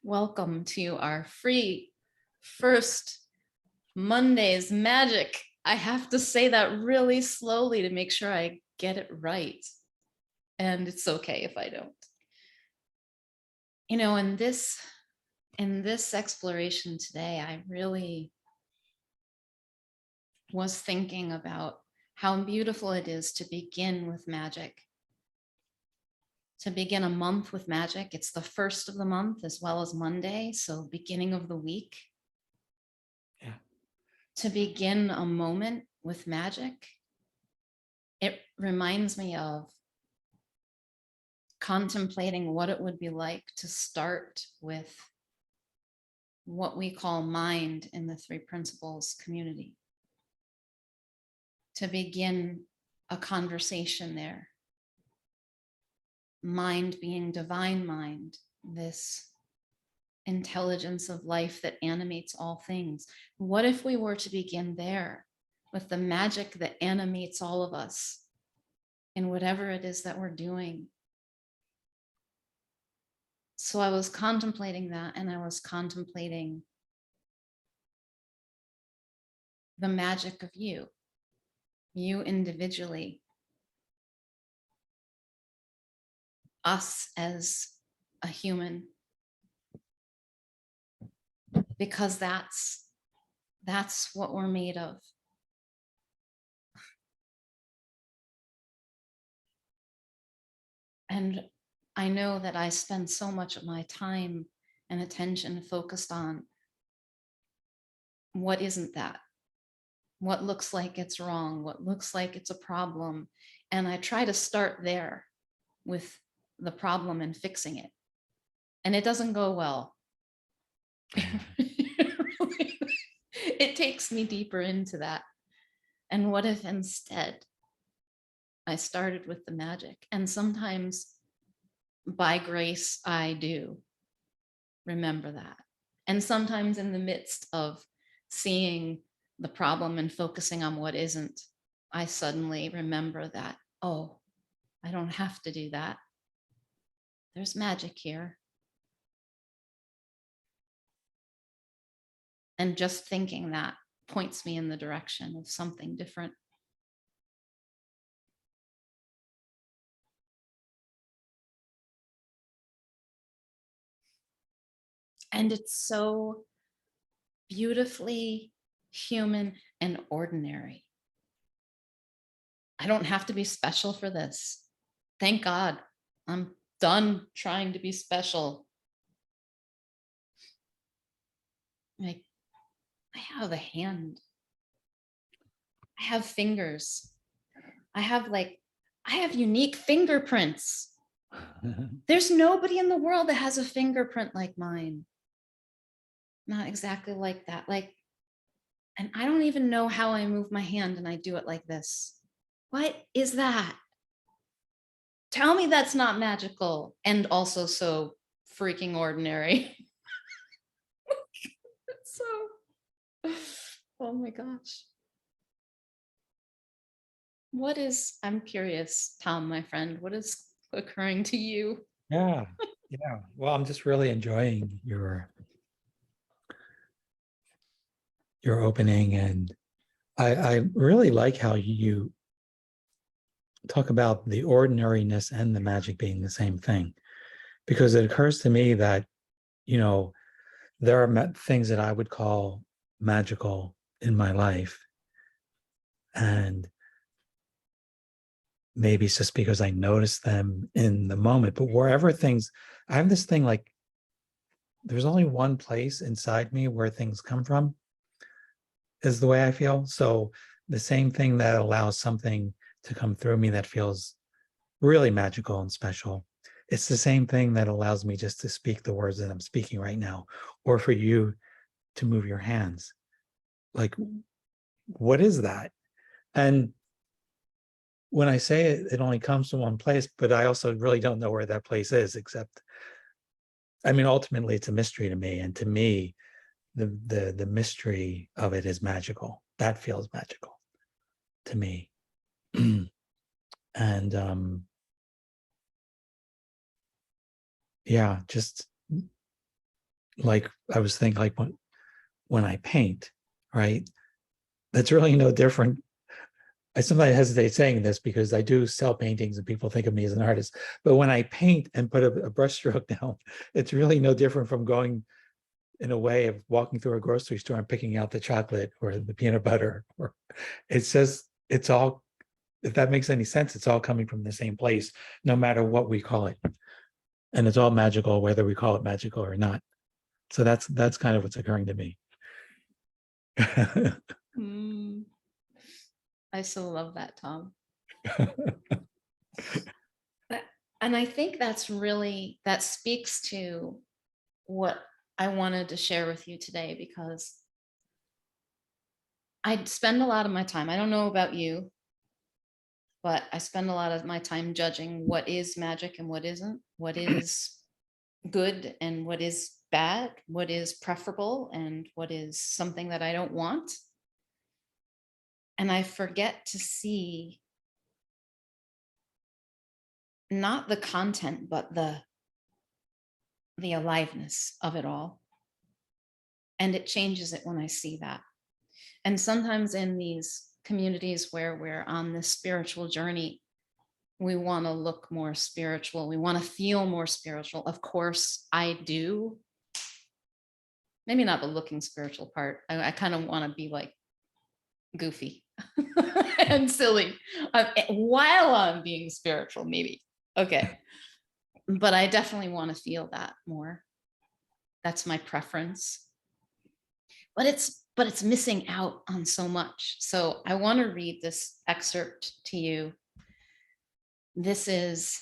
Welcome to our free first Monday's magic. I have to say that really slowly to make sure I get it right. And it's okay if I don't. You know, in this exploration today, I really was thinking about how beautiful it is to begin with magic. To begin a month with magic. It's the first of the month as well as Monday, so beginning of the week. Yeah. To begin a moment with magic, it reminds me of contemplating what it would be like to start with what we call mind in the three principles community. To begin a conversation there. Mind being divine mind, this intelligence of life that animates all things. What if we were to begin there with the magic that animates all of us in whatever it is that we're doing? So I was contemplating that, and I was contemplating the magic of you individually, us as a human, because that's what we're made of. And I know that I spend so much of my time and attention focused on what isn't that, what looks like it's wrong, what looks like it's a problem. And I try to start there with the problem and fixing it. And it doesn't go well. It takes me deeper into that. And what if instead I started with the magic? And sometimes by grace, I do remember that. And sometimes in the midst of seeing the problem and focusing on what isn't, I suddenly remember that, oh, I don't have to do that. There's magic here. And just thinking that points me in the direction of something different. And it's so beautifully human and ordinary. I don't have to be special for this. Thank God. I'm done trying to be special. Like, I have a hand. I have fingers. I have unique fingerprints. There's nobody in the world that has a fingerprint like mine. Not exactly like that. And I don't even know how I move my hand and I do it like this. What is that? Tell me that's not magical and also so freaking ordinary. So, oh my gosh. I'm curious, Tom, my friend, what is occurring to you? Yeah. Yeah. Well, I'm just really enjoying your opening, and I really like how you talk about the ordinariness and the magic being the same thing, because it occurs to me that, there are things that I would call magical in my life. And maybe it's just because I notice them in the moment, but I have this thing like, there's only one place inside me where things come from, is the way I feel. So the same thing that allows something to come through me that feels really magical and special, it's the same thing that allows me just to speak the words that I'm speaking right now, or for you to move your hands. Like, what is that? And when I say it, it only comes from one place, but I also really don't know where that place is, except, ultimately it's a mystery to me. And to me, the mystery of it is magical. That feels magical to me. And yeah, just like I was thinking, like when I paint, right? That's really no different. I sometimes hesitate saying this because I do sell paintings and people think of me as an artist. But when I paint and put a brush stroke down, it's really no different from going in a way of walking through a grocery store and picking out the chocolate or the peanut butter. Or it's just, it's all, if that makes any sense, it's all coming from the same place, no matter what we call it. And it's all magical, whether we call it magical or not. So that's kind of what's occurring to me. Mm, I so love that, Tom. And I think that's really, that speaks to what I wanted to share with you today, because I spend a lot of my time, I don't know about you, but I spend a lot of my time judging what is magic and what isn't, what is good and what is bad, what is preferable and what is something that I don't want. And I forget to see not the content, but the aliveness of it all. And it changes it when I see that. And sometimes in these communities where we're on this spiritual journey, we want to look more spiritual. We want to feel more spiritual. Of course, I do. Maybe not the looking spiritual part. I kind of want to be like goofy and silly while I'm being spiritual, maybe. Okay. But I definitely want to feel that more. That's my preference. But it's missing out on so much. So I want to read this excerpt to you. This is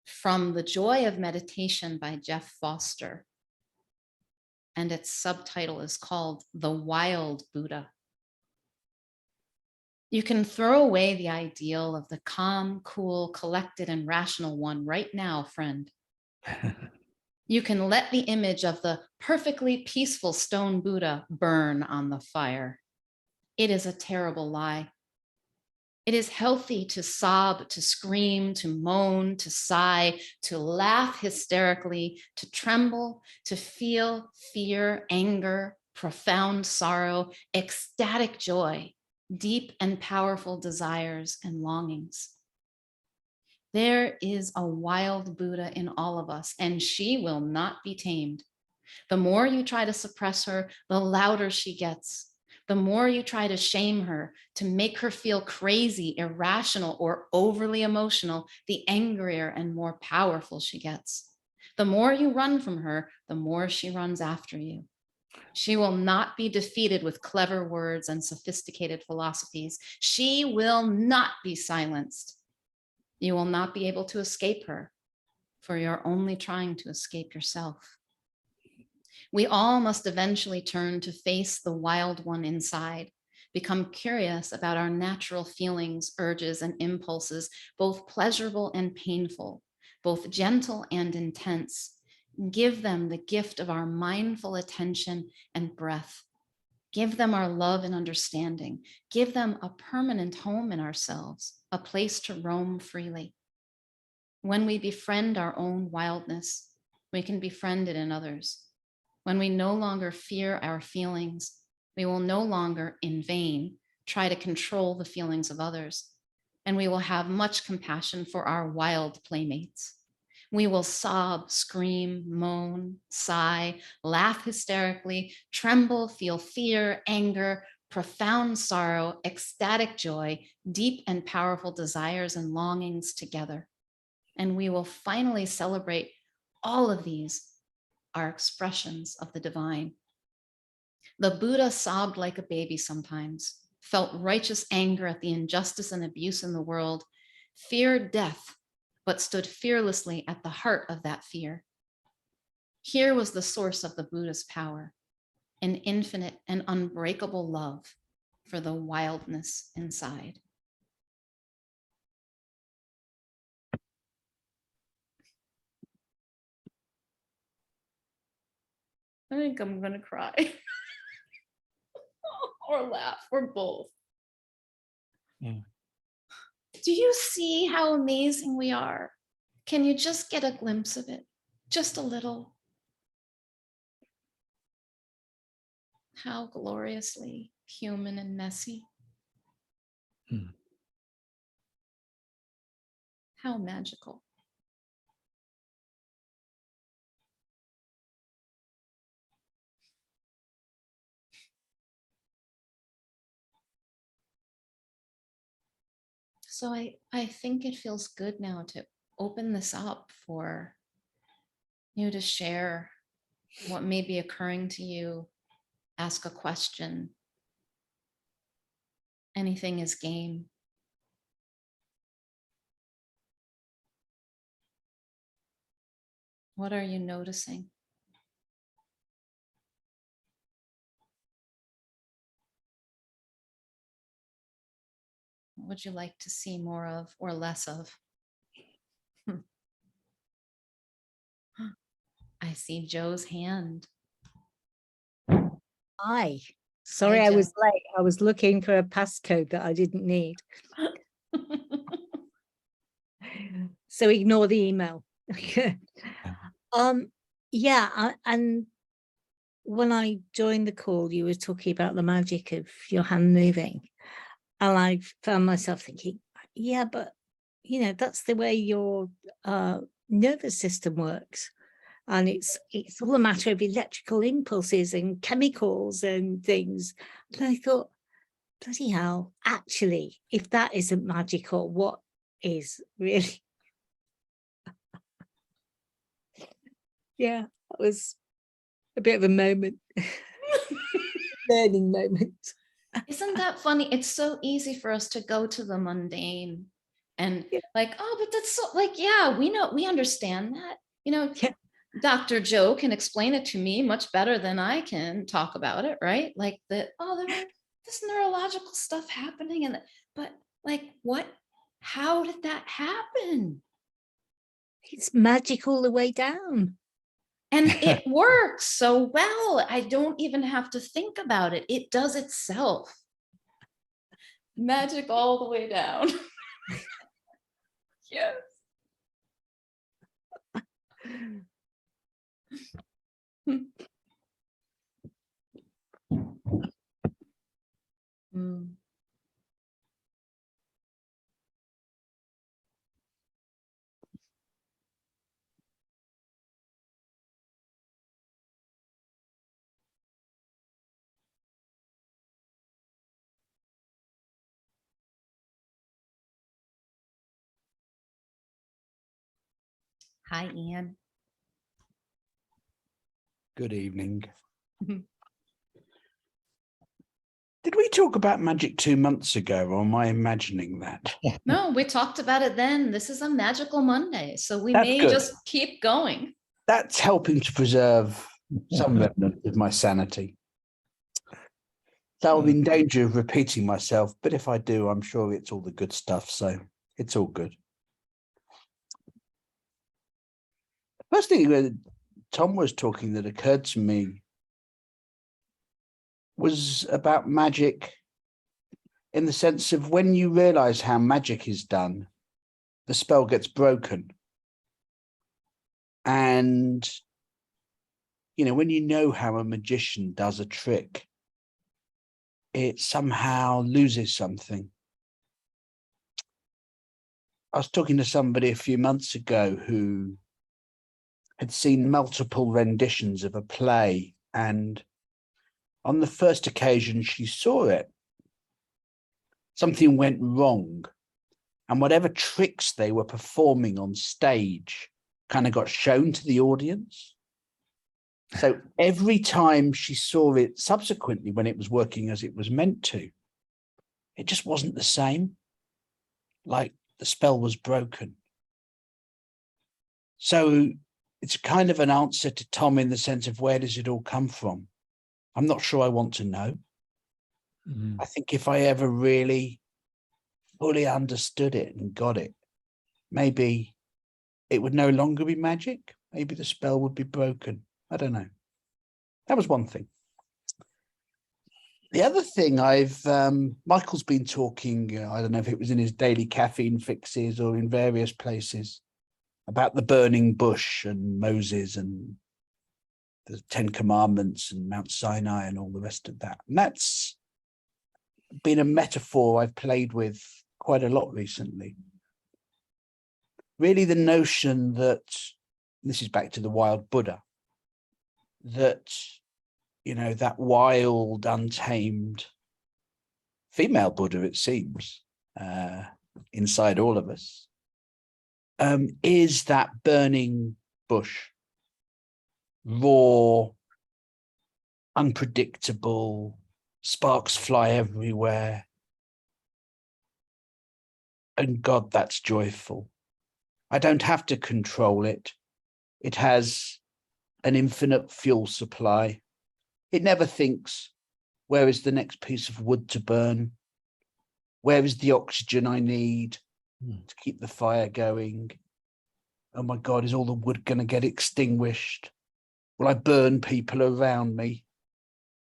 from The Joy of Meditation by Jeff Foster. And its subtitle is called The Wild Buddha. You can throw away the ideal of the calm, cool, collected, and rational one right now, friend. You can let the image of the perfectly peaceful stone Buddha burn on the fire. It is a terrible lie. It is healthy to sob, to scream, to moan, to sigh, to laugh hysterically, to tremble, to feel fear, anger, profound sorrow, ecstatic joy, deep and powerful desires and longings. There is a wild Buddha in all of us, and she will not be tamed. The more you try to suppress her, the louder she gets. The more you try to shame her, to make her feel crazy, irrational, or overly emotional, the angrier and more powerful she gets. The more you run from her, the more she runs after you. She will not be defeated with clever words and sophisticated philosophies. She will not be silenced. You will not be able to escape her, for you're only trying to escape yourself. We all must eventually turn to face the wild one inside, become curious about our natural feelings, urges, and impulses, both pleasurable and painful, both gentle and intense. Give them the gift of our mindful attention and breath. Give them our love and understanding. Give them a permanent home in ourselves, a place to roam freely. When we befriend our own wildness, we can befriend it in others. When we no longer fear our feelings, we will no longer, in vain, try to control the feelings of others, and we will have much compassion for our wild playmates. We will sob, scream, moan, sigh, laugh hysterically, tremble, feel fear, anger, profound sorrow, ecstatic joy, deep and powerful desires and longings together. And we will finally celebrate all of these, are expressions of the divine. The Buddha sobbed like a baby sometimes, felt righteous anger at the injustice and abuse in the world, feared death, but stood fearlessly at the heart of that fear. Here was the source of the Buddha's power, an infinite and unbreakable love for the wildness inside. I think I'm going to cry or laugh or both. Yeah. Do you see how amazing we are? Can you just get a glimpse of it? just a little. How gloriously human and messy. Hmm. How magical. So I think it feels good now to open this up for you to share what may be occurring to you, ask a question. Anything is game. What are you noticing? What would you like to see more of or less of? I see Joe's hand. Hi. Sorry, Hi, I was Joe. late. I was looking for a passcode that I didn't need. So ignore the email. And when I joined the call, you were talking about the magic of your hand moving. And I found myself thinking, yeah, but that's the way your nervous system works. And it's all a matter of electrical impulses and chemicals and things. And I thought, bloody hell, actually, if that isn't magical, what is really? Yeah, that was a bit of a moment, learning moment. Isn't that funny? It's so easy for us to go to the mundane and Yeah. like, oh, but that's so like, yeah, we know, we understand that. Yeah. Dr. Joe can explain it to me much better than I can talk about it, right? Like this neurological stuff happening but like what, how did that happen? It's magic all the way down. And it works so well. I don't even have to think about it. It does itself. Magic all the way down. Yes. Mm. Hi, Ian. Good evening. Did we talk about magic 2 months ago, or am I imagining that? No, we talked about it then. This is a magical Monday, so we That's may good. just keep going. That's helping to preserve some remnant of my sanity. So I'm in danger of repeating myself, but if I do, I'm sure it's all the good stuff, so it's all good. First thing when Tom was talking that occurred to me was about magic in the sense of when you realize how magic is done, the spell gets broken. And, when you know how a magician does a trick, it somehow loses something. I was talking to somebody a few months ago who had seen multiple renditions of a play, and on the first occasion she saw it, something went wrong, and whatever tricks they were performing on stage kind of got shown to the audience. So every time she saw it subsequently, when it was working as it was meant to, it just wasn't the same. Like the spell was broken. So it's kind of an answer to Tom in the sense of where does it all come from? I'm not sure I want to know. I think if I ever really fully understood it and got it, maybe it would no longer be magic. Maybe the spell would be broken. I don't know. That was one thing. The other thing Michael's been talking, I don't know if it was in his daily caffeine fixes or in various places, about the burning bush and Moses and the 10 Commandments and Mount Sinai and all the rest of that. And that's been a metaphor I've played with quite a lot recently. Really the notion that, this is back to the wild Buddha, that, you know, that wild, untamed female Buddha, it seems, inside all of us, is that burning bush, raw, unpredictable, sparks fly everywhere. And God, that's joyful. I don't have to control it. It has an infinite fuel supply. It never thinks, where is the next piece of wood to burn? Where is the oxygen I need to keep the fire going? Oh my God, is all the wood going to get extinguished? Will I burn people around me?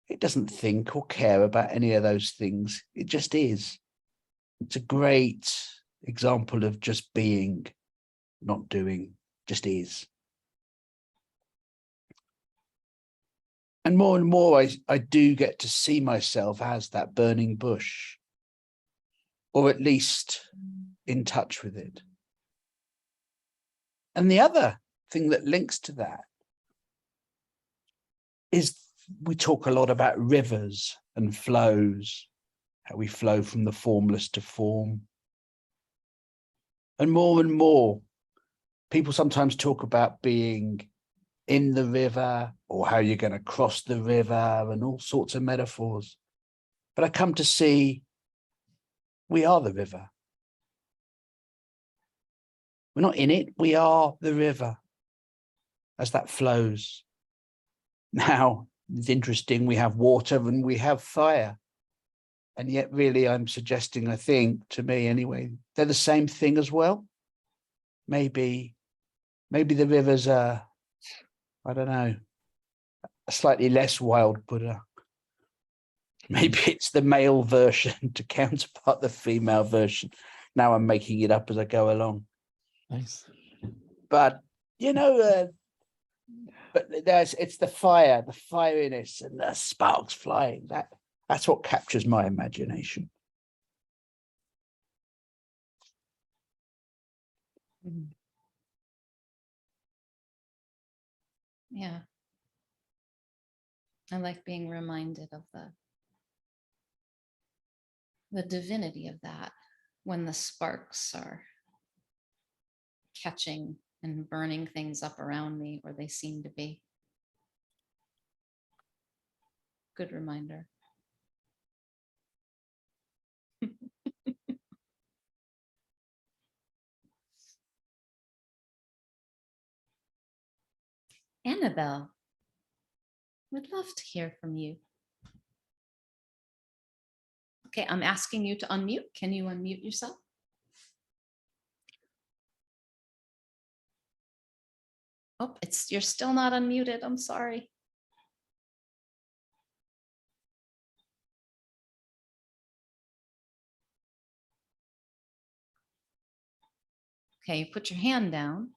It doesn't think or care about any of those things. It just is. It's a great example of just being, not doing, just is. And more, I do get to see myself as that burning bush, or at least in touch with it. And the other thing that links to that is we talk a lot about rivers and flows, how we flow from the formless to form. And more, people sometimes talk about being in the river or how you're going to cross the river and all sorts of metaphors. But I come to see we are the river. We're not in it, we are the river as that flows. Now, it's interesting, we have water and we have fire. And yet really I'm suggesting, I think, to me anyway, they're the same thing as well. Maybe the rivers are, I don't know, a slightly less wild Buddha. Maybe it's the male version to counterpart the female version. Now I'm making it up as I go along. Nice. But, you know, it's the fire, the fieriness and the sparks flying. That's what captures my imagination. Yeah. I like being reminded of the divinity of that when the sparks are catching and burning things up around me, or they seem to be. Good reminder. Annabelle, would love to hear from you. Okay, I'm asking you to unmute. Can you unmute yourself? Oh, you're still not unmuted. I'm sorry. Okay, put your hand down.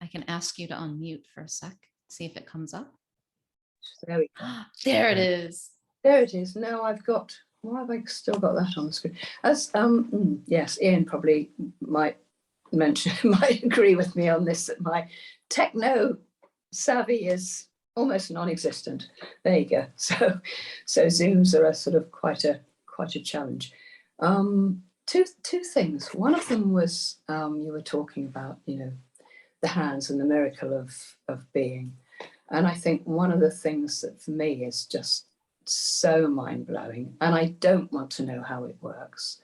I can ask you to unmute for a sec, see if it comes up. There we go. There it is. There it is. Now I've got, why have I still got that on the screen? As yes, Ian probably might mention, might agree with me on this, that my techno savvy is almost non-existent. There you go. So Zooms are a sort of quite a challenge. Two things. One of them was you were talking about, you know, the hands and the miracle of being. And I think one of the things that for me is just so mind-blowing, and I don't want to know how it works,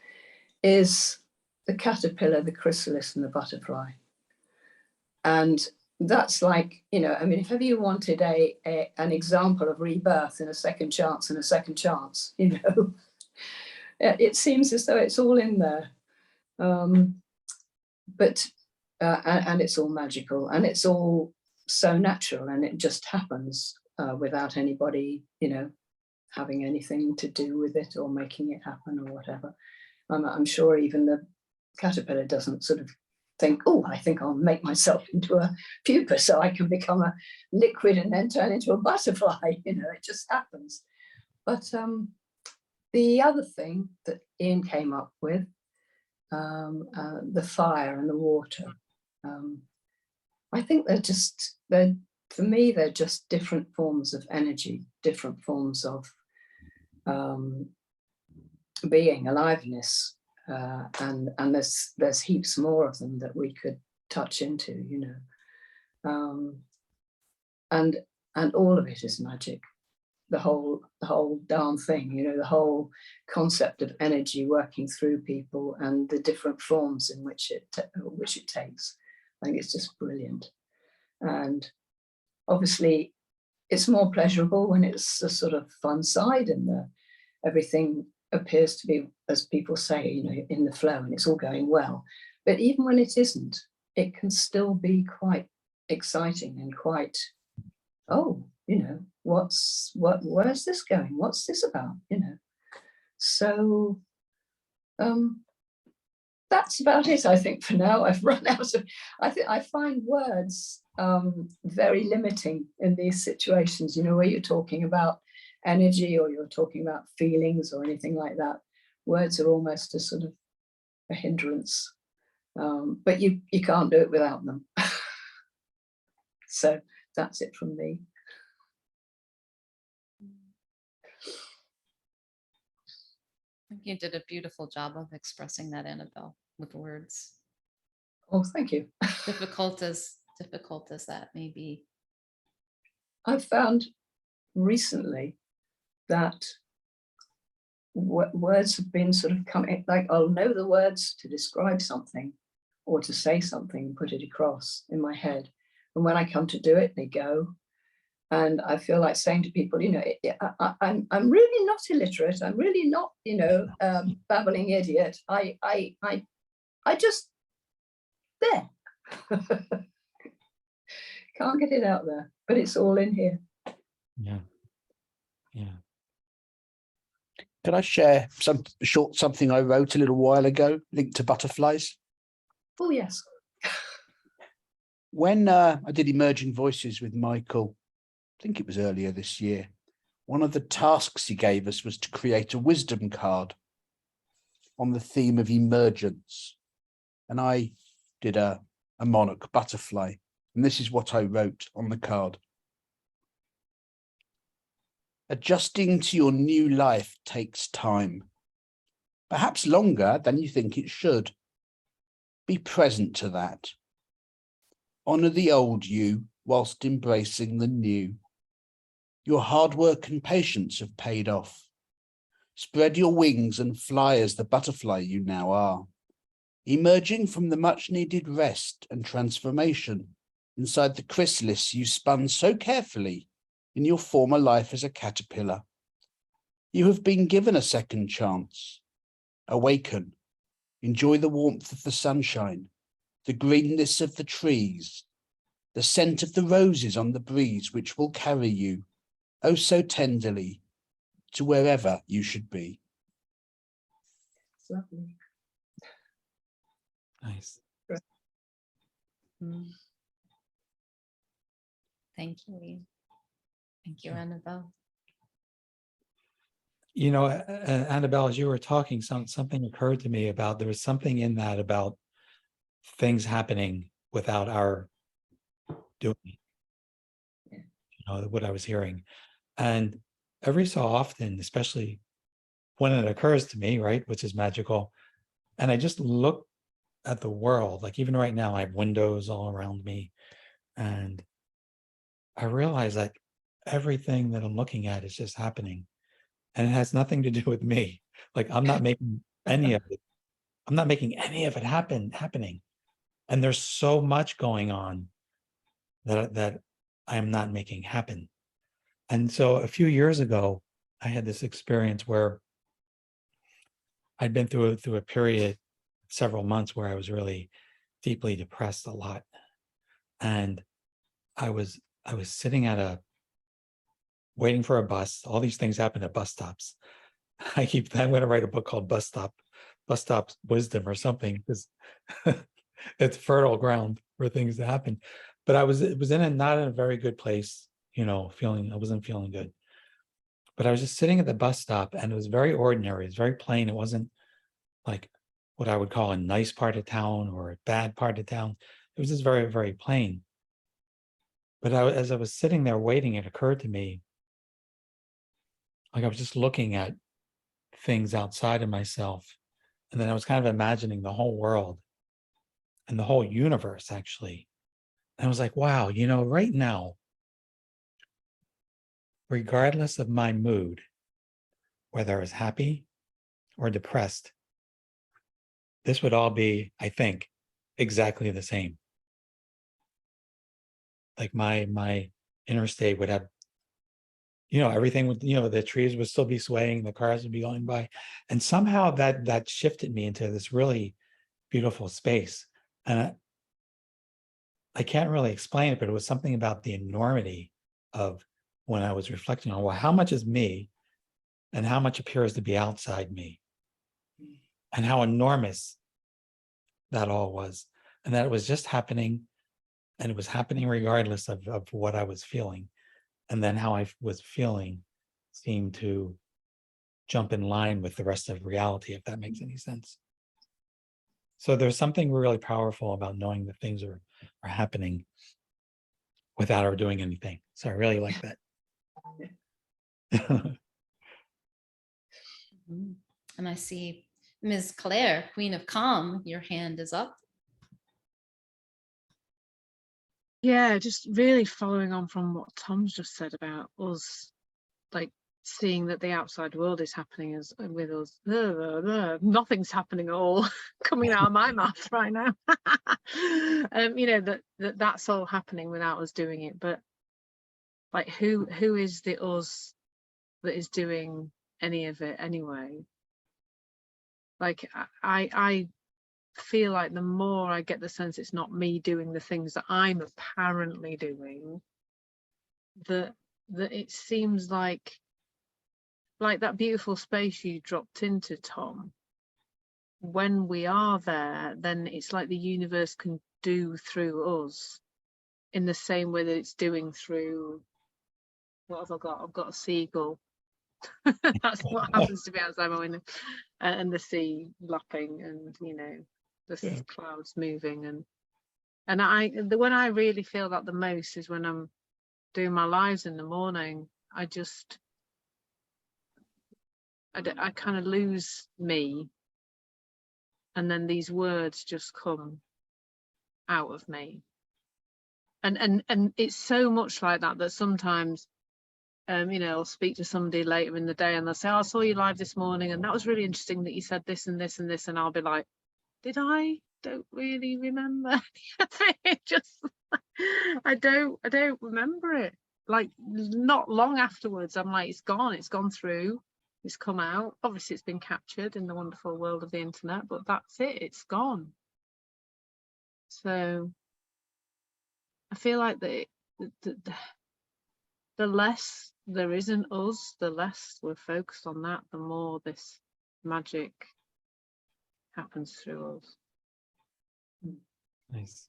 is the caterpillar, the chrysalis, and the butterfly. And that's like, you know, I mean, if ever you wanted an example of rebirth in a second chance and a second chance, you know, it seems as though it's all in there. But it's all magical, and it's all so natural, and it just happens without anybody, you know, having anything to do with it or making it happen or whatever. I'm sure even caterpillar doesn't sort of think, oh, I think I'll make myself into a pupa so I can become a liquid and then turn into a butterfly. You know, it just happens. But the other thing that Ian came up with, the fire and the water, I think for me, they're just different forms of energy, different forms of being, aliveness, and there's heaps more of them that we could touch into, you know, and all of it is magic. The whole darn thing, you know, the whole concept of energy working through people and the different forms in which it takes. I think it's just brilliant. And obviously it's more pleasurable when it's a sort of fun side and everything appears to be, as people say, you know, in the flow and it's all going well. But even when it isn't, it can still be quite exciting and quite, oh, you know, where's this going? What's this about? You know, so that's about it, I think, for now. I've run out of, I find words very limiting in these situations, you know, where you're talking about energy or you're talking about feelings or anything like that. Words are almost a sort of a hindrance, but you can't do it without them. So that's it from me. I think you did a beautiful job of expressing that, Annabelle, with words. Oh, thank you. Difficult as that may be. I've found recently that words have been sort of coming, like I'll know the words to describe something or to say something and put it across in my head. And when I come to do it, they go. And I feel like saying to people, you know, I'm really not illiterate. I'm really not, you know, babbling idiot. I just there. Can't get it out there, but it's all in here. Yeah. Yeah. Can I share something I wrote a little while ago, linked to butterflies? Oh, yes. When I did Emerging Voices with Michael, I think it was earlier this year, one of the tasks he gave us was to create a wisdom card on the theme of emergence. And I did a monarch butterfly. And this is what I wrote on the card. Adjusting to your new life takes time, perhaps longer than you think it should. Be present to that. Honor the old you whilst embracing the new. Your hard work and patience have paid off. Spread your wings and fly as the butterfly you now are, emerging from the much-needed rest and transformation inside the chrysalis you spun so carefully in your former life as a caterpillar. You have been given a second chance. Awaken. Enjoy the warmth of the sunshine, the greenness of the trees, the scent of the roses on the breeze, which will carry you, oh so tenderly, to wherever you should be. It's lovely. Nice. Mm. Thank you, Ian. Thank you, Annabelle. You know, Annabelle, as you were talking, something occurred to me about, there was something in that about things happening without our doing, you know, what I was hearing. And every so often, especially when it occurs to me, right, which is magical, and I just look at the world, like even right now, I have windows all around me, and I realize that everything that I'm looking at is just happening. And it has nothing to do with me. Like I'm not making any of it. I'm not making any of it happening. And there's so much going on that I am not making happen. And so a few years ago, I had this experience where I'd been through a period, several months, where I was really deeply depressed a lot. And I was sitting waiting for a bus. All these things happen at bus stops. I'm going to write a book called Bus bus stop wisdom or something, because it's fertile ground for things to happen. But it was not in a very good place, I wasn't feeling good. But I was just sitting at the bus stop, and it was very ordinary. It was very plain. It wasn't like what I would call a nice part of town or a bad part of town. It was just very, very plain. But as I was sitting there waiting, it occurred to me, like I was just looking at things outside of myself. And then I was kind of imagining the whole world and the whole universe, actually. And I was like, wow, right now, regardless of my mood, whether I was happy or depressed, this would all be, I think, exactly the same. Like my inner state would have, everything would, the trees would still be swaying, the cars would be going by. And somehow that shifted me into this really beautiful space. And I can't really explain it, but it was something about the enormity of when I was reflecting on, well, how much is me and how much appears to be outside me, and how enormous that all was, and that it was just happening, and it was happening regardless of what I was feeling. And then how I was feeling seemed to jump in line with the rest of reality, if that makes any sense. So there's something really powerful about knowing that things are happening without our doing anything. So I really like that. And I see Ms. Claire, Queen of Calm, your hand is up. Yeah, just really following on from what Tom's just said about us, like seeing that the outside world is happening as with us. Nothing's happening at all coming out of my mouth right now. That's all happening without us doing it. But like, who is the us that is doing any of it anyway? Like, I feel like the more I get the sense it's not me doing the things that I'm apparently doing, that it seems like that beautiful space you dropped into, Tom. When we are there, then it's like the universe can do through us in the same way that it's doing through, what have I got? I've got a seagull. That's what happens to be outside my window, and the sea lapping, and the clouds moving, and when I really feel that the most is when I'm doing my lives in the morning. I kind of lose me, and then these words just come out of me, and it's so much like that sometimes I'll speak to somebody later in the day and they'll say, oh, I saw you live this morning and that was really interesting that you said this and this and this, and I'll be like, did I? Don't really remember. I don't remember it. Like, not long afterwards I'm like, it's gone through, it's come out. Obviously it's been captured in the wonderful world of the internet, but that's it, it's gone. So I feel like the less there isn't us, the less we're focused on that, the more this magic happens through us. Nice.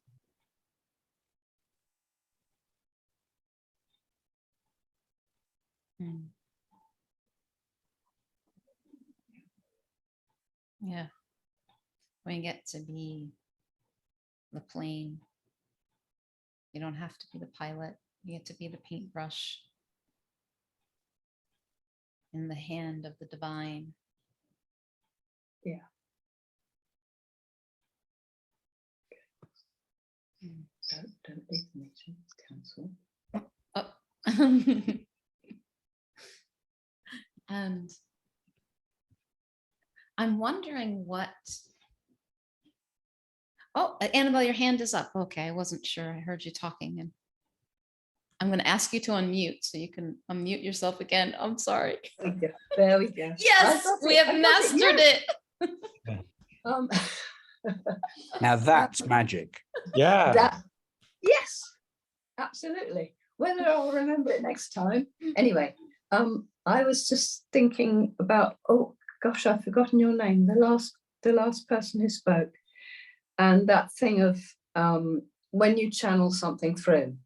Yeah, when you get to be the plane, you don't have to be the pilot, you get to be the paintbrush in the hand of the divine. Yeah. Don't leave the meeting, cancel. Oh. And I'm wondering what. Oh, Annabelle, your hand is up. Okay, I wasn't sure. I heard you talking, and I'm going to ask you to unmute so you can unmute yourself again. I'm sorry. There we go. Yes, we have mastered it. Now that's magic. Yeah. Yes, absolutely. Whether I'll remember it next time. Anyway, I was just thinking about, oh gosh, I've forgotten your name. The last the last person who spoke. And that thing of when you channel something through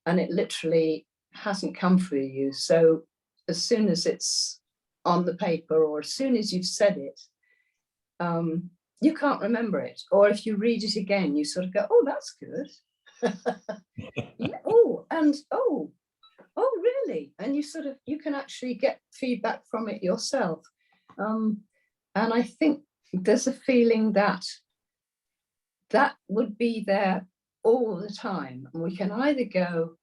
and it literally hasn't come through you. So as soon as it's on the paper or as soon as you've said it, you can't remember it. Or if you read it again, you sort of go, oh, that's good. Yeah, oh, really? And you can actually get feedback from it yourself. And I think there's a feeling that would be there all the time. And we can either go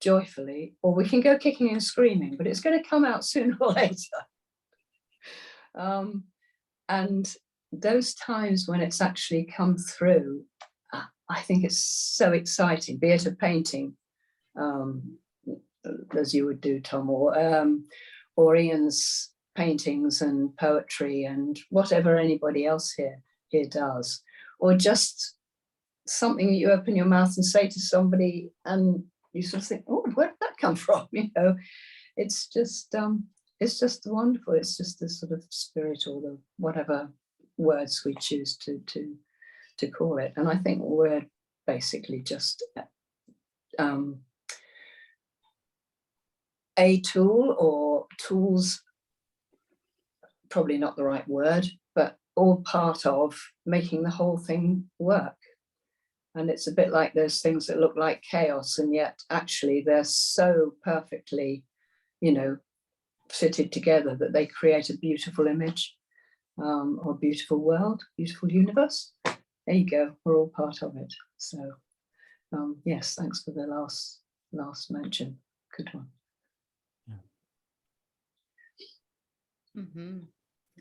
joyfully or we can go kicking and screaming, but it's going to come out sooner or later. And those times when it's actually come through, I think it's so exciting, be it a painting, as you would do, Tom, or Ian's paintings and poetry and whatever anybody else here does, or just something that you open your mouth and say to somebody and you sort of think, oh, where did that come from? You know, it's just wonderful. It's just the sort of spirit or the whatever words we choose to call it. And I think we're basically just a tool, or tools, probably not the right word, but all part of making the whole thing work. And it's a bit like those things that look like chaos, and yet actually they're so perfectly, fitted together that they create a beautiful image, or beautiful world, beautiful universe. There you go. We're all part of it. So yes, thanks for the last mention. Good one. Mm-hmm.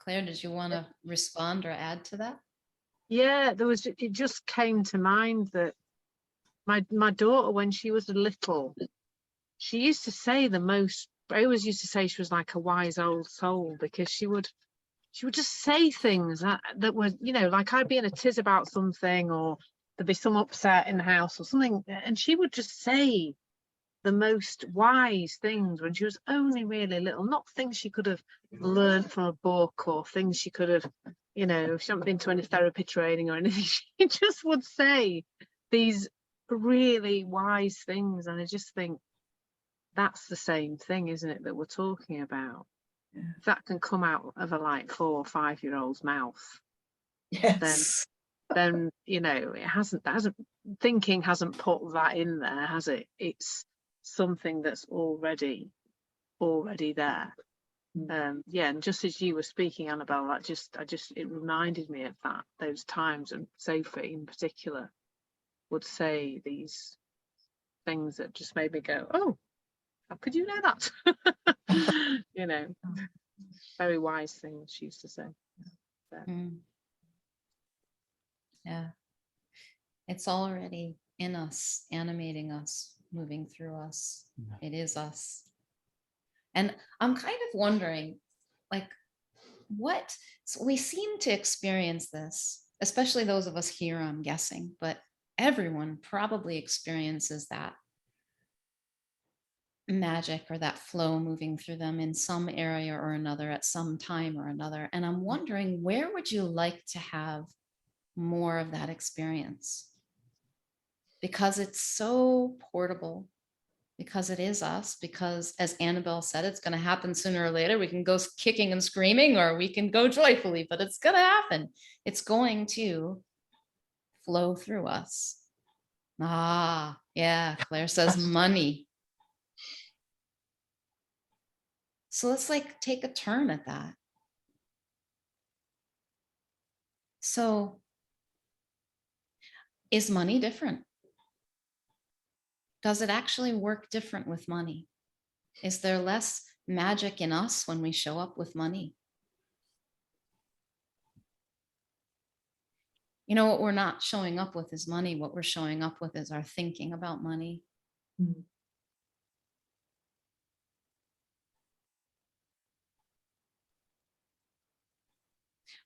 Claire, did you want to respond or add to that? Yeah, it just came to mind that my daughter, when she was little, she used to say I always used to say she was like a wise old soul, because she would just say things that were, like I'd be in a tiz about something, or there'd be some upset in the house or something, and she would just say the most wise things when she was only really little, not things she could have learned from a book or things she could have, she hadn't been to any therapy training or anything. She just would say these really wise things. And I just think that's the same thing, isn't it, that we're talking about? Yeah. If that can come out of a 4 or 5 year old's mouth, Yes. then thinking hasn't put that in there, has it? It's something that's already there. Yeah, and just as you were speaking, Annabelle, it reminded me of those times, and Sophie in particular would say these things that just made me go, oh, how could you know that? Very wise things she used to say. Yeah, it's already in us, animating us, moving through us. It is us. And I'm kind of wondering, so we seem to experience this, especially those of us here, I'm guessing, but everyone probably experiences that magic or that flow moving through them in some area or another at some time or another. And I'm wondering, where would you like to have more of that experience? Because it's so portable, because it is us, because as Annabelle said, it's going to happen sooner or later. We can go kicking and screaming, or we can go joyfully, but it's going to happen. It's going to flow through us. Ah, yeah, Claire says money. So let's take a turn at that. So is money different? Does it actually work different with money? Is there less magic in us when we show up with money? What we're not showing up with is money. What we're showing up with is our thinking about money.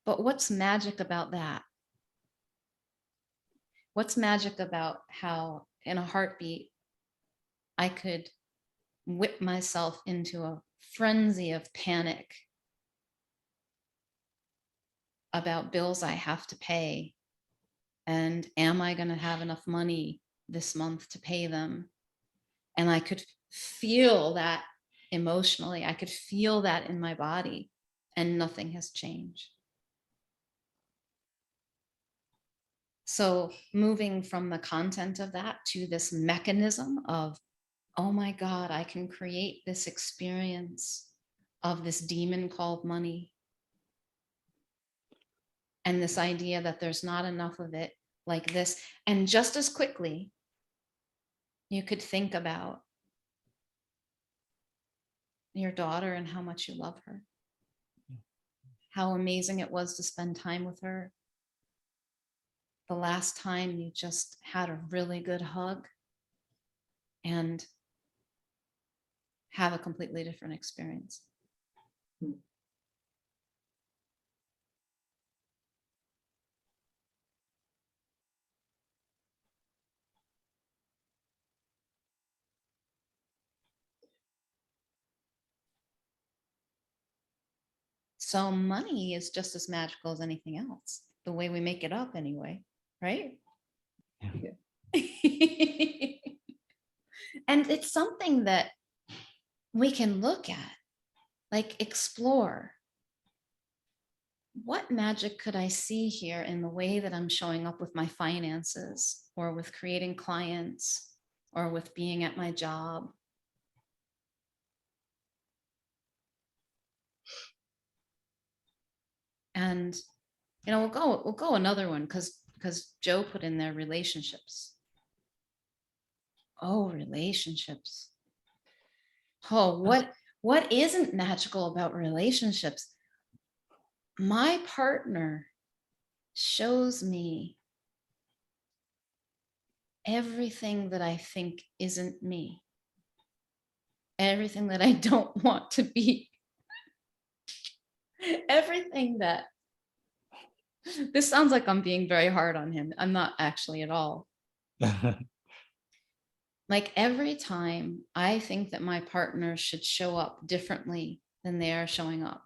But what's magic about that? What's magic about how in a heartbeat I could whip myself into a frenzy of panic about bills I have to pay. And am I going to have enough money this month to pay them? And I could feel that emotionally. I could feel that in my body, and nothing has changed. So moving from the content of that to this mechanism of, oh my God, I can create this experience of this demon called money. And this idea that there's not enough of it like this. And just as quickly, you could think about your daughter and how much you love her. How amazing it was to spend time with her. The last time you just had a really good hug, and have a completely different experience. So money is just as magical as anything else, the way we make it up anyway, right? Yeah. And it's something that we can look at, like explore. What magic could I see here in the way that I'm showing up with my finances, or with creating clients, or with being at my job? And we'll go another one, because Joe put in there relationships. Oh, relationships. Oh, what isn't magical about relationships? My partner shows me everything that I think isn't me. Everything that I don't want to be. Everything that, this sounds like I'm being very hard on him. I'm not actually at all. Like every time I think that my partner should show up differently than they are showing up,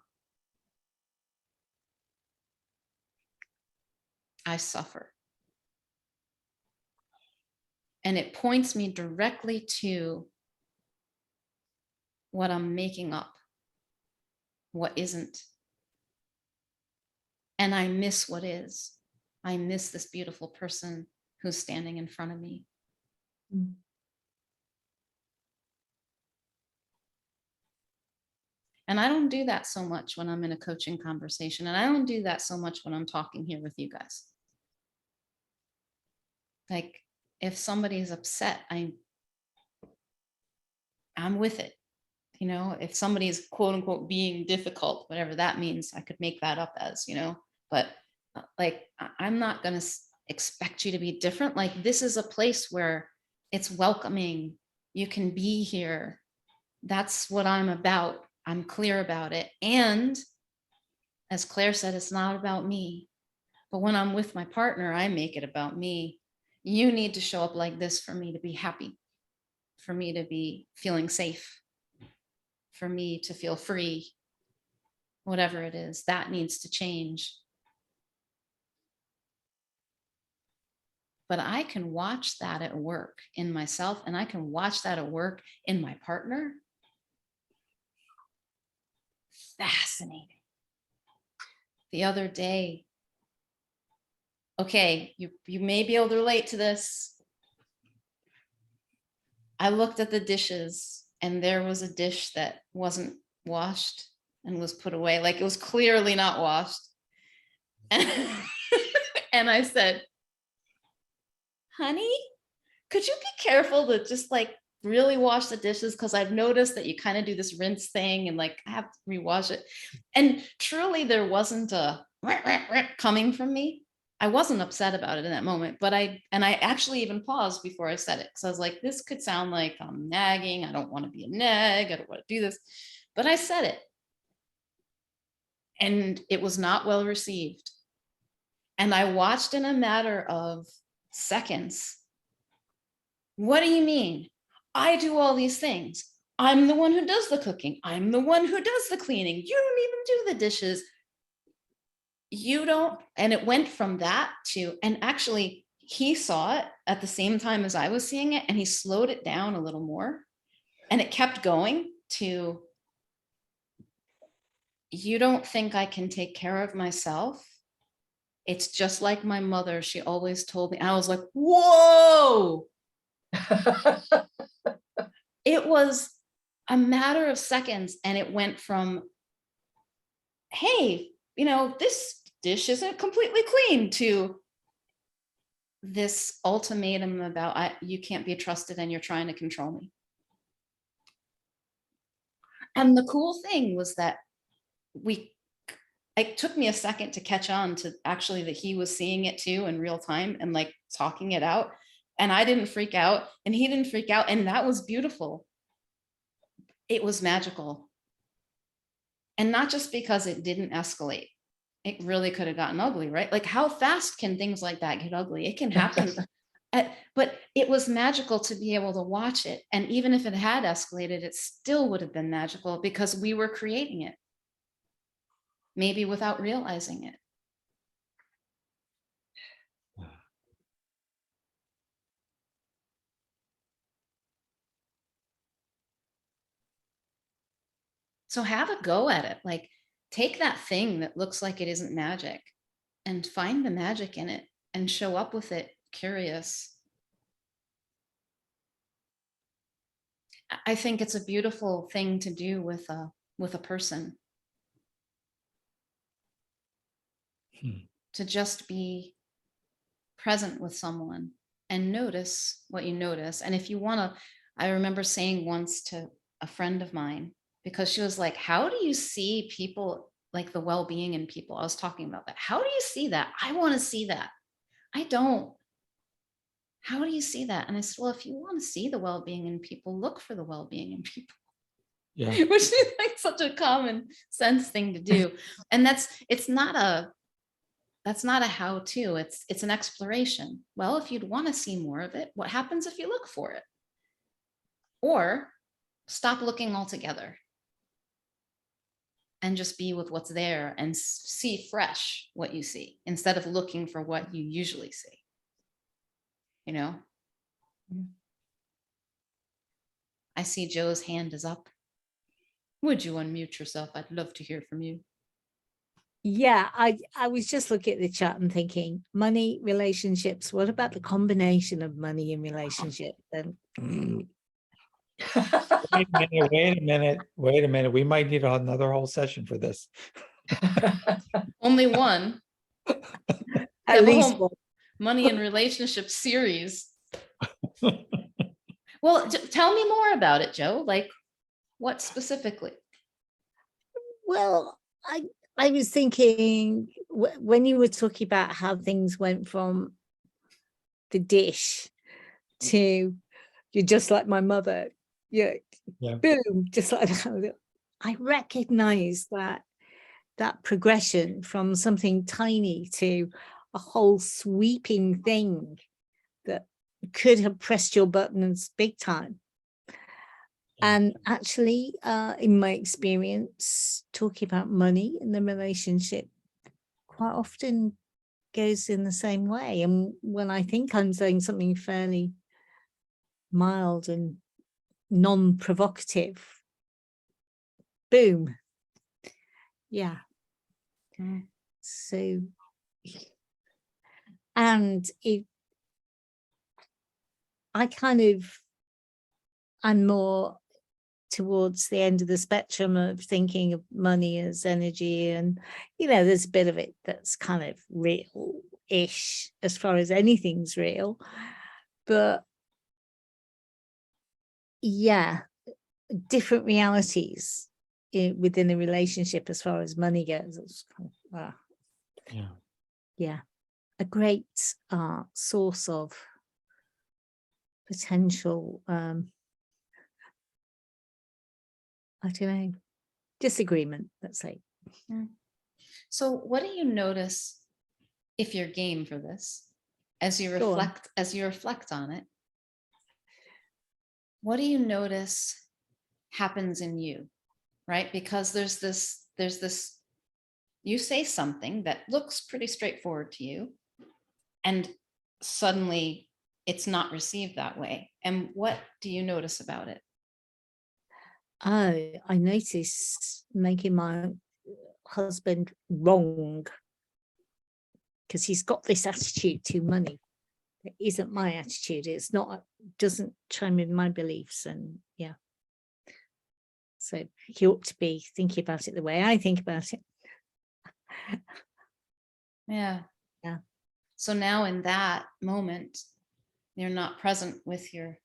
I suffer. And it points me directly to what I'm making up, what isn't. And I miss what is. I miss this beautiful person who's standing in front of me. Mm. And I don't do that so much when I'm in a coaching conversation. And I don't do that so much when I'm talking here with you guys. Like if somebody's upset, I'm with it. If somebody's quote unquote being difficult, whatever that means, I could make that up as, but like, I'm not going to expect you to be different. Like, this is a place where it's welcoming. You can be here. That's what I'm about. I'm clear about it. And as Claire said, it's not about me. But when I'm with my partner, I make it about me. You need to show up like this for me to be happy, for me to be feeling safe, for me to feel free. Whatever it is, that needs to change. But I can watch that at work in myself, and I can watch that at work in my partner. Fascinating. The other day, okay, you may be able to relate to this. I looked at the dishes, and there was a dish that wasn't washed and was put away. Like it was clearly not washed. And I said, honey, could you be careful to just like really wash the dishes? Because I've noticed that you kind of do this rinse thing and like I have to rewash it. And truly there wasn't a coming from me. I wasn't upset about it in that moment, but I actually even paused before I said it. Because I was like, this could sound like I'm nagging. I don't want to be a nag. I don't want to do this. But I said it. And it was not well received. And I watched in a matter of seconds. What do you mean? I do all these things. I'm the one who does the cooking. I'm the one who does the cleaning. You don't even do the dishes. you don't, and it went from that to, and actually he saw it at the same time as I was seeing it, and he slowed it down a little more, and it kept going to, you don't think I can take care of myself? It's just like my mother, she always told me. I was like, whoa. It was a matter of seconds, and it went from, hey, this dish isn't completely clean, to this ultimatum about you can't be trusted and you're trying to control me. And the cool thing was that it took me a second to catch on to actually that he was seeing it too in real time and like talking it out. And I didn't freak out and he didn't freak out. And that was beautiful. It was magical. And not just because it didn't escalate. It really could have gotten ugly, right? Like, how fast can things like that get ugly? It can happen. But it was magical to be able to watch it. And even if it had escalated, it still would have been magical because we were creating it. Maybe without realizing it. So have a go at it. Like, take that thing that looks like it isn't magic and find the magic in it and show up with it curious. I think it's a beautiful thing to do with a person. To just be present with someone and notice what you notice. And if you want to, I remember saying once to a friend of mine, because she was like, how do you see people, like the well-being in people? I was talking about that. How do you see that? I want to see that. I don't. How do you see that? And I said, well, if you want to see the well-being in people, look for the well-being in people. Yeah. Which is like such a common sense thing to do. And that's not a how-to, it's an exploration. Well, if you'd want to see more of it, what happens if you look for it? Or stop looking altogether and just be with what's there and see fresh what you see instead of looking for what you usually see. I see Joe's hand is up. Would you unmute yourself? I'd love to hear from you. Yeah, I was just looking at the chat and thinking, money, relationships, what about the combination of money and relationship? Then Wait a minute. We might need another whole session for this. Only one. at least one. Money and relationship series. Well, tell me more about it, Joe. Like, what specifically? Well, I was thinking when you were talking about how things went from the dish to you're just like my mother. Yeah. Boom, just like that. I recognize that progression from something tiny to a whole sweeping thing that could have pressed your buttons big time. And actually, in my experience, talking about money in the relationship quite often goes in the same way. And when I think I'm saying something fairly mild and non-provocative, boom. Yeah. So, and I'm more towards the end of the spectrum of thinking of money as energy, and there's a bit of it that's kind of real-ish as far as anything's real, but yeah, different realities within a relationship as far as money goes. It's kind of, yeah, a great source of potential I don't know, disagreement, let's say. So what do you notice, if you're game for this, as you reflect on it? What do you notice happens in you, right? Because there's this you say something that looks pretty straightforward to you, and suddenly it's not received that way. And what do you notice about it? Oh, I notice making my husband wrong because he's got this attitude to money. It isn't my attitude. It's not, doesn't chime with my beliefs. And yeah. So he ought to be thinking about it the way I think about it. Yeah. Yeah. So now in that moment, you're not present with your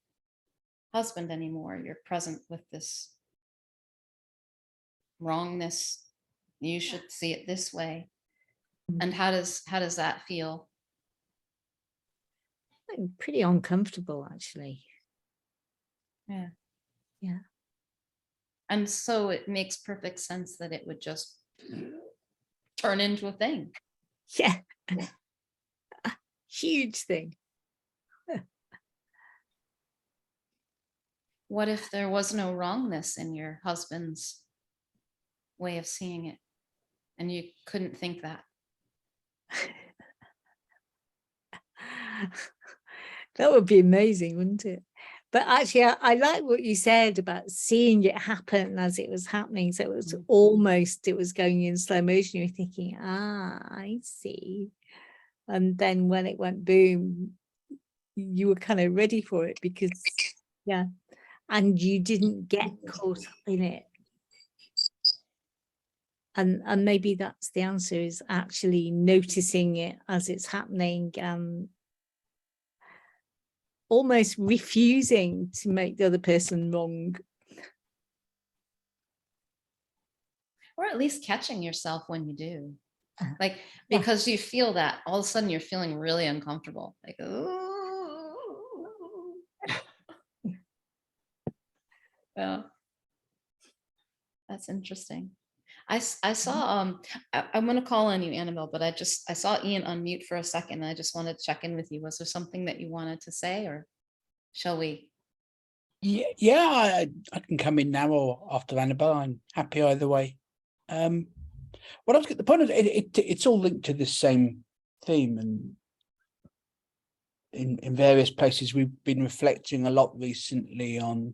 husband anymore. You're present with this wrongness. You should see it this way. And how does that feel? I'm pretty uncomfortable, actually. Yeah. Yeah. And so it makes perfect sense that it would just turn into a thing. Yeah. A huge thing. What if there was no wrongness in your husband's way of seeing it, and you couldn't think that? That would be amazing, wouldn't it? But actually, I like what you said about seeing it happen as it was happening. So it was almost, it was going in slow motion. You're thinking, I see. And then when it went boom, you were kind of ready for it because, yeah. And you didn't get caught up in it. And maybe that's the answer, is actually noticing it as it's happening, almost refusing to make the other person wrong. Or at least catching yourself when you do. Like, Yeah. because you feel that all of a sudden you're feeling really uncomfortable. Like, ooh. Yeah. That's interesting. I saw, I'm going to call on you, Annabelle, but I saw Ian unmute for a second. And I just wanted to check in with you. Was there something that you wanted to say, or shall we? Yeah, I can come in now or after Annabelle. I'm happy either way. What I was the point of it's all linked to this same theme, and in various places we've been reflecting a lot recently on,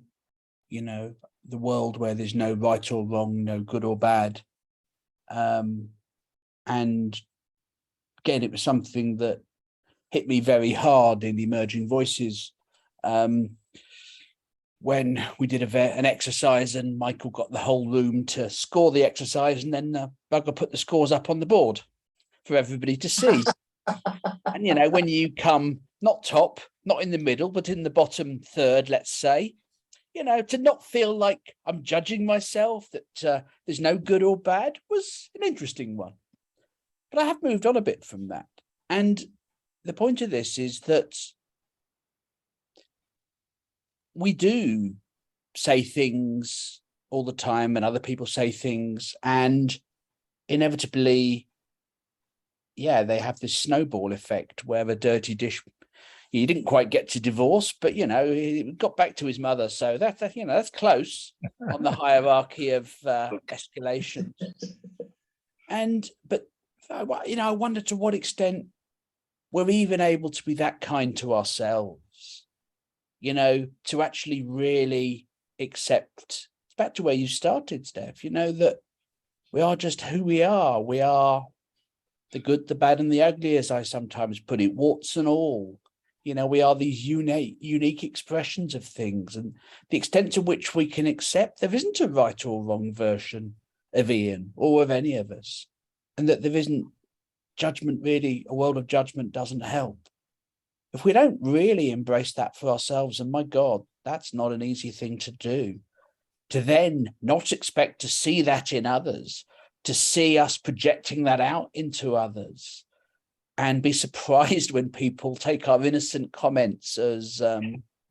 you know, the world where there's no right or wrong, no good or bad. And again, it was something that hit me very hard in Emerging Voices. When we did an exercise and Michael got the whole room to score the exercise, and then Bugger put the scores up on the board for everybody to see. And, you know, when you come not top, not in the middle, but in the bottom third, let's say, you know, to not feel like I'm judging myself, that there's no good or bad, was an interesting one. But I have moved on a bit from that. And the point of this is that we do say things all the time, and other people say things, and inevitably, yeah, they have this snowball effect where a dirty dish, he didn't quite get to divorce, but, you know, he got back to his mother. So that you know, that's close on the hierarchy of escalation. But, you know, I wonder to what extent we're even able to be that kind to ourselves, you know, to actually really accept, it's back to where you started, Steph, you know, that we are just who we are. We are the good, the bad, and the ugly, as I sometimes put it, warts and all. You know, we are these unique expressions of things, and the extent to which we can accept there isn't a right or wrong version of Ian or of any of us, and that there isn't judgment, really, a world of judgment doesn't help. If we don't really embrace that for ourselves, and my God, that's not an easy thing to do, to then not expect to see that in others, to see us projecting that out into others, and be surprised when people take our innocent comments as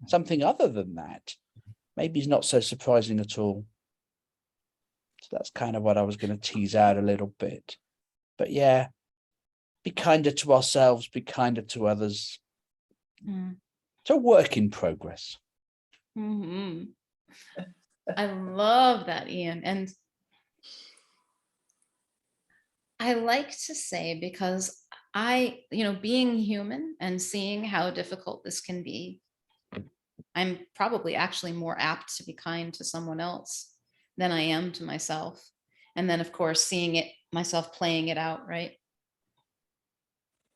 something other than that, maybe is not so surprising at all. So that's kind of what I was going to tease out a little bit. But yeah, be kinder to ourselves, be kinder to others. It's a work in progress. Mm-hmm. I love that, Ian. And I like to say, because being human and seeing how difficult this can be, I'm probably actually more apt to be kind to someone else than I am to myself. And then, of course, seeing it myself playing it out, right?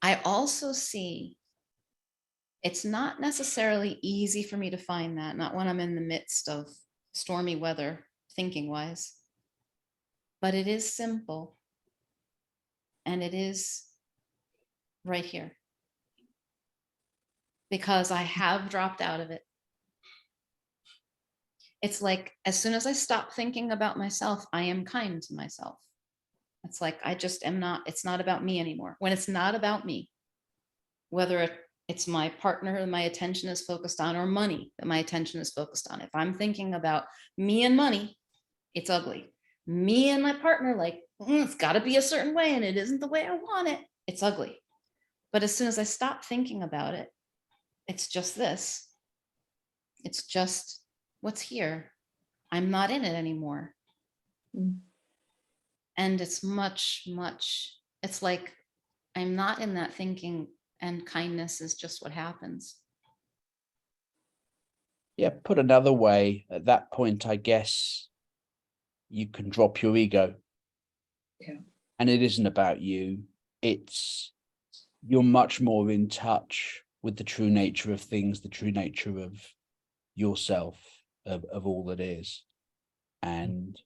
I also see it's not necessarily easy for me to find that, not when I'm in the midst of stormy weather, thinking wise, but it is simple. And it is right here, because I have dropped out of it. It's like, as soon as I stop thinking about myself, I am kind to myself. It's like, I just am not, it's not about me anymore. When it's not about me, whether it's my partner that my attention is focused on, or money that my attention is focused on. If I'm thinking about me and money, it's ugly. Me and my partner, like, it's got to be a certain way and it isn't the way I want it, it's ugly. But as soon as I stop thinking about it, it's just this. It's just what's here. I'm not in it anymore. Mm. And it's much, it's like I'm not in that thinking, and kindness is just what happens. Yeah, put another way, at that point, I guess you can drop your ego. Yeah. And it isn't about you. You're much more in touch with the true nature of things, the true nature of yourself, of all that is. And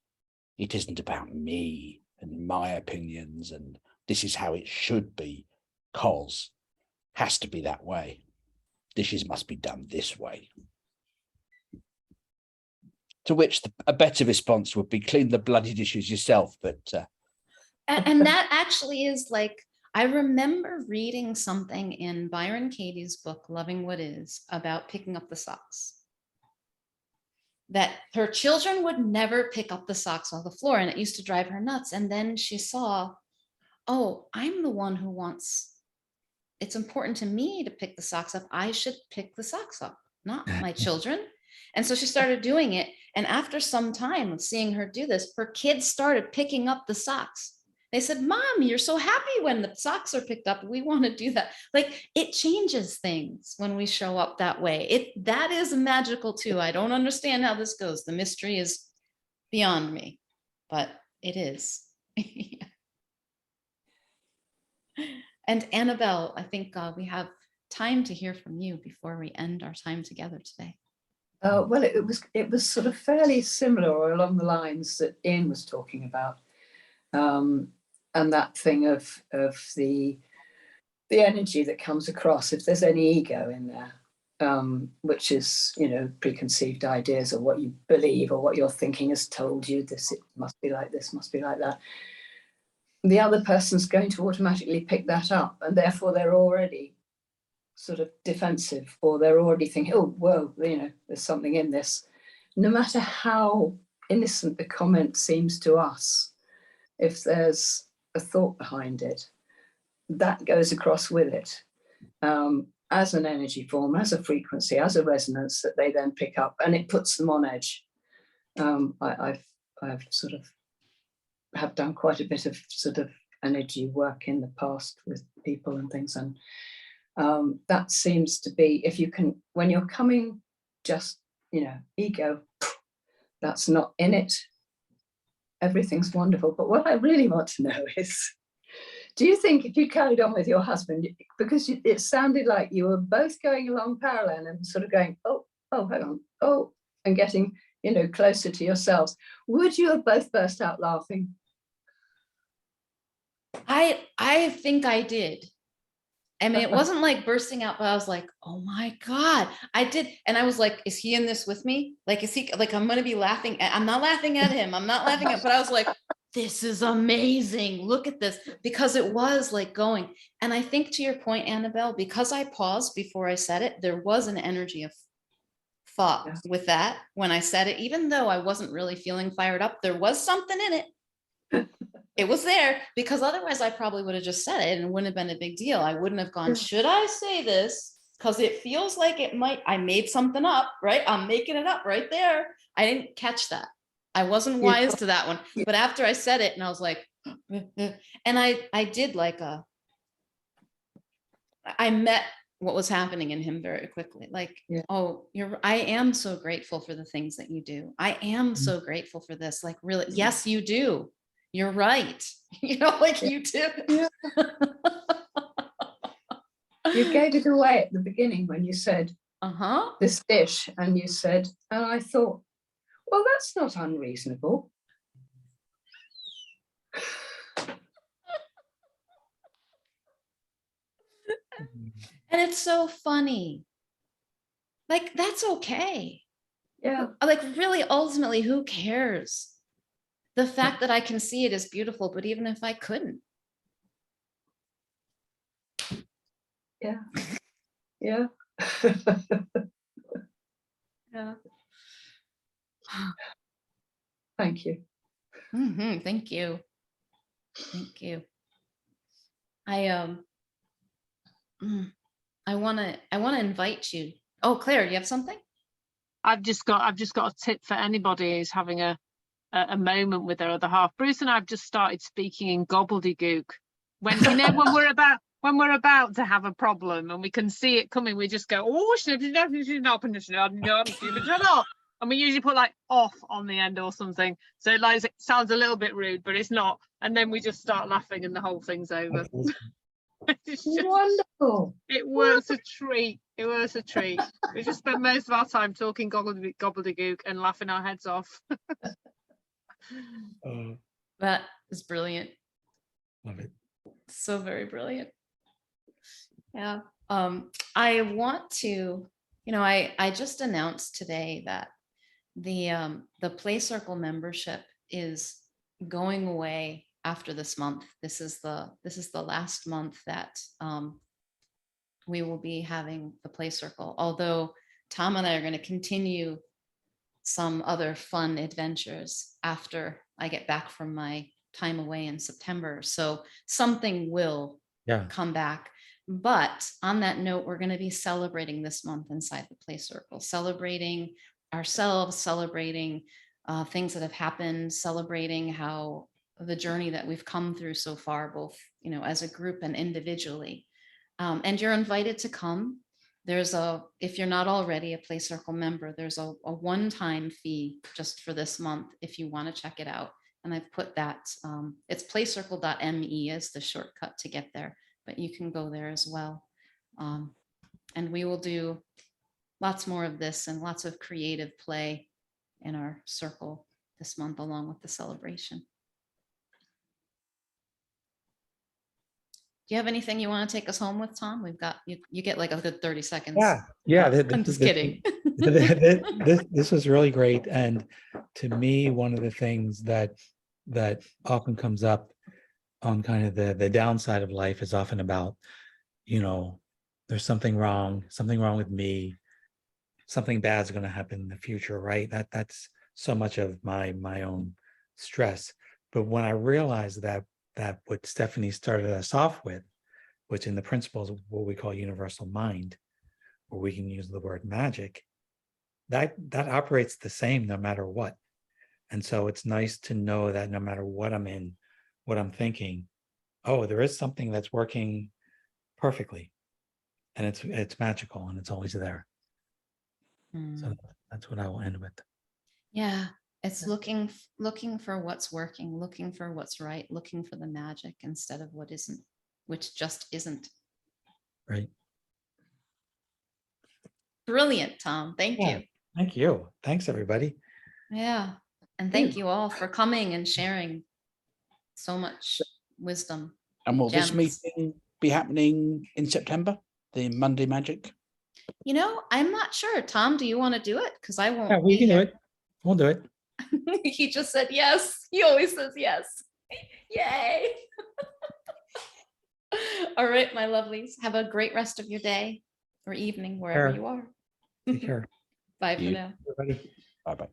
it isn't about me and my opinions and this is how it should be, cause has to be that way. Dishes must be done this way. To which a better response would be clean the bloody dishes yourself. But and that actually is like, I remember reading something in Byron Katie's book, Loving What Is, about picking up the socks. That her children would never pick up the socks off the floor, and it used to drive her nuts. And then she saw, oh, I'm the one who wants, it's important to me to pick the socks up. I should pick the socks up, not my children. And so she started doing it. And after some time of seeing her do this, her kids started picking up the socks. They said, Mom, you're so happy when the socks are picked up. We want to do that. Like, it changes things when we show up that way. That is magical too. I don't understand how this goes. The mystery is beyond me, but it is. And Annabelle, I think we have time to hear from you before we end our time together today. Well, it was sort of fairly similar, or along the lines that Ian was talking about, and that thing of the energy that comes across if there's any ego in there, which is, preconceived ideas, or what you believe, or what your thinking has told you. It must be like this, must be like that. The other person's going to automatically pick that up, and therefore they're already sort of defensive, or they're already thinking, oh, whoa, there's something in this. No matter how innocent the comment seems to us, if there's a thought behind it, that goes across with it, as an energy form, as a frequency, as a resonance that they then pick up, and it puts them on edge. I've sort of have done quite a bit of sort of energy work in the past with people and things, and that seems to be, if you can, when you're coming just, ego, that's not in it, everything's wonderful. But what I really want to know is, do you think if you carried on with your husband, because it sounded like you were both going along parallel and sort of going, oh, hang on, oh, and getting, closer to yourselves, would you have both burst out laughing? I think I did. I mean, it wasn't like bursting out, but I was like, oh my God, I did. And I was like, is he in this with me? Like, is he, like, I'm going to be laughing. I'm not laughing at him. I'm not laughing at, but I was like, this is amazing. Look at this, because it was like going. And I think, to your point, Annabelle, because I paused before I said it, there was an energy of thought with that when I said it, even though I wasn't really feeling fired up, there was something in it. It was there, because otherwise I probably would have just said it and it wouldn't have been a big deal. I wouldn't have gone, should I say this? Because it feels like it might, I made something up, right? I'm making it up right there. I didn't catch that. I wasn't wise to that one. But after I said it, and I was like, And I did like I met what was happening in him very quickly. Like, Yeah. oh, I am so grateful for the things that you do. I am so grateful for this. Like, really, yes, you do. You're right. You know, like you do. Yeah. You gave it away at the beginning when you said this dish, and you said, and I thought, well, that's not unreasonable. And it's so funny. Like, that's okay. Yeah. Like, really, ultimately, who cares? The fact that I can see it is beautiful, but even if I couldn't. Yeah. Yeah. Yeah. Thank you. Thank you. Thank you. I want to invite you. Oh, Claire, you have something? I've just got a tip for anybody who's having a moment with their other half. Bruce and I've just started speaking in gobbledygook. When you know when we're about to have a problem and we can see it coming, we just go, oh, and we usually put like off on the end or something. So like it sounds a little bit rude, but it's not. And then we just start laughing and the whole thing's over. It's just, wonderful. it works a treat. It works a treat. We just spend most of our time talking gobbledygook and laughing our heads off. That is brilliant. Love it. So very brilliant. Yeah. I want to, I just announced today that the Play Circle membership is going away after this month. This is the last month that we will be having the Play Circle. Although Tom and I are going to continue some other fun adventures after I get back from my time away in September. So something will come back. But on that note, we're going to be celebrating this month inside the Play Circle, celebrating ourselves, celebrating things that have happened, celebrating how the journey that we've come through so far, both, as a group and individually. And you're invited to come. If you're not already a Play Circle member, there's a one-time fee just for this month if you want to check it out. And I've put that, it's playcircle.me is the shortcut to get there, but you can go there as well. And we will do lots more of this and lots of creative play in our circle this month, along with the celebration. Do you have anything you want to take us home with, Tom? We've got, you get like a good 30 seconds. Yeah. I'm just kidding. This was really great. And to me, one of the things that often comes up on kind of the downside of life is often about, there's something wrong with me, something bad's going to happen in the future, right? That's so much of my own stress. But when I realized that what Stephanie started us off with, which in the principles of what we call universal mind, where we can use the word magic, that operates the same no matter what. And so it's nice to know that no matter what I'm in, what I'm thinking, oh, there is something that's working perfectly, and it's magical and it's always there. So that's what I will end with. Yeah, it's looking for what's working, looking for what's right, looking for the magic instead of what isn't, which just isn't. Right. Brilliant, Tom. Thank you. Thank you. Thanks, everybody. Yeah. And thank you all for coming and sharing so much wisdom. And will this gems. meeting be happening in September, the Monday Magic? I'm not sure. Tom, do you want to do it? Because I won't. Yeah, we can do it. We'll do it. He just said yes. He always says yes. Yay. All right, my lovelies. Have a great rest of your day or evening, wherever you are. Take care. Bye for now. Everybody. Bye-bye.